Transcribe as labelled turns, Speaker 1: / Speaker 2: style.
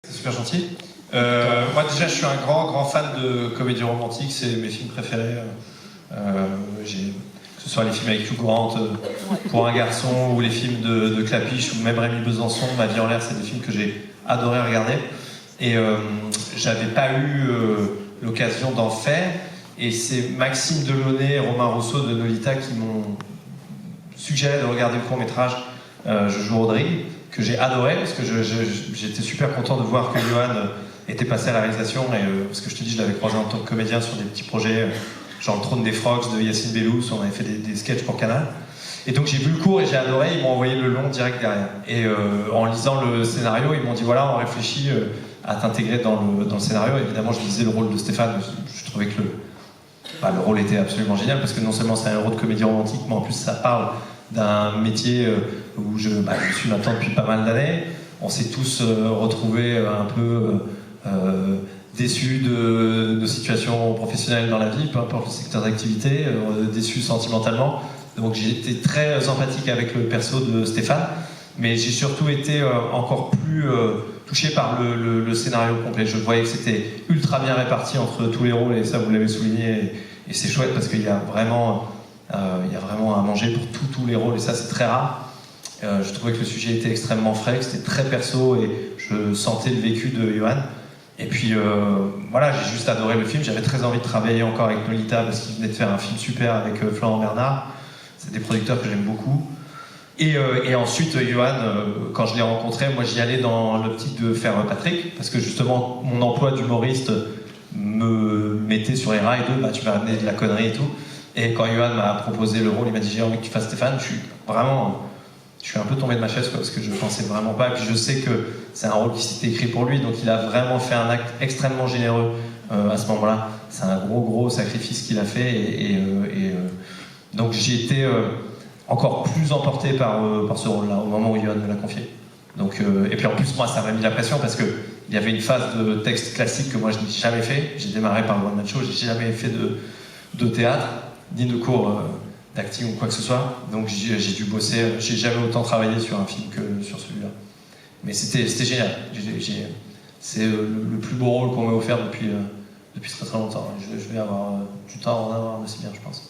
Speaker 1: C'est super gentil. Moi déjà je suis un grand fan de comédie romantique, c'est mes films préférés. Que ce soit les films avec Hugh Grant, Pour un garçon, ou les films de Clapiche, ou même Rémi Besançon, Ma vie en l'air, c'est des films que j'ai adoré regarder. Et j'avais pas eu l'occasion d'en faire. Et c'est Maxime Delaunay et Romain Rousseau de Nolita qui m'ont suggéré de regarder le court-métrage Je joue Rodrigue, que j'ai adoré, parce que j'étais super content de voir que Johan était passé à la réalisation, et, parce que je te dis, je l'avais croisé en tant que comédien sur des petits projets, genre Le Trône des Frogs de Yacine Bellous, on avait fait des sketchs pour Canal. Et donc j'ai vu le court et j'ai adoré, ils m'ont envoyé le long direct derrière. Et en lisant le scénario, ils m'ont dit voilà, on réfléchit à t'intégrer dans le scénario. Évidemment, je lisais le rôle de Stéphane, je trouvais que le rôle était absolument génial, parce que non seulement c'est un héros de comédie romantique, mais en plus ça parle d'un métier où je suis maintenant depuis pas mal d'années. On s'est tous retrouvés un peu déçus de nos situations professionnelles dans la vie, peu importe le secteur d'activité, déçus sentimentalement. Donc j'ai été très empathique avec le perso de Stéphane, mais j'ai surtout été encore plus touché par le scénario complet. Je voyais que c'était ultra bien réparti entre tous les rôles, et ça vous l'avez souligné, et c'est chouette parce qu'il y a vraiment à manger pour tous les rôles, et ça c'est très rare. Je trouvais que le sujet était extrêmement frais, que c'était très perso, et je sentais le vécu de Johan. Et puis voilà, j'ai juste adoré le film. J'avais très envie de travailler encore avec Nolita parce qu'il venait de faire un film super avec Florent Bernard. C'est des producteurs que j'aime beaucoup. Et ensuite, Johan, quand je l'ai rencontré, moi j'y allais dans l'optique de faire Patrick, parce que justement mon emploi d'humoriste me mettait sur les rails de tu vas amener de la connerie et tout. Et quand Johan m'a proposé le rôle, il m'a dit j'ai envie que tu fasses Stéphane. Je suis un peu tombé de ma chaise, parce que je ne pensais vraiment pas. Et puis je sais que c'est un rôle qui s'était écrit pour lui, donc il a vraiment fait un acte extrêmement généreux à ce moment-là. C'est un gros sacrifice qu'il a fait, donc j'ai été encore plus emporté par ce rôle-là au moment où Johan me l'a confié. Donc, et puis en plus, moi, ça m'a mis la pression, parce qu'il y avait une phase de texte classique que moi je n'ai jamais fait. J'ai démarré par le one-man show, j'ai jamais fait de théâtre, ni de cours d'acting ou quoi que ce soit, donc j'ai dû bosser. J'ai jamais autant travaillé sur un film que sur celui-là, mais c'était génial. C'est le plus beau rôle qu'on m'a offert depuis très longtemps. Je vais avoir du temps à en avoir aussi bien, je pense.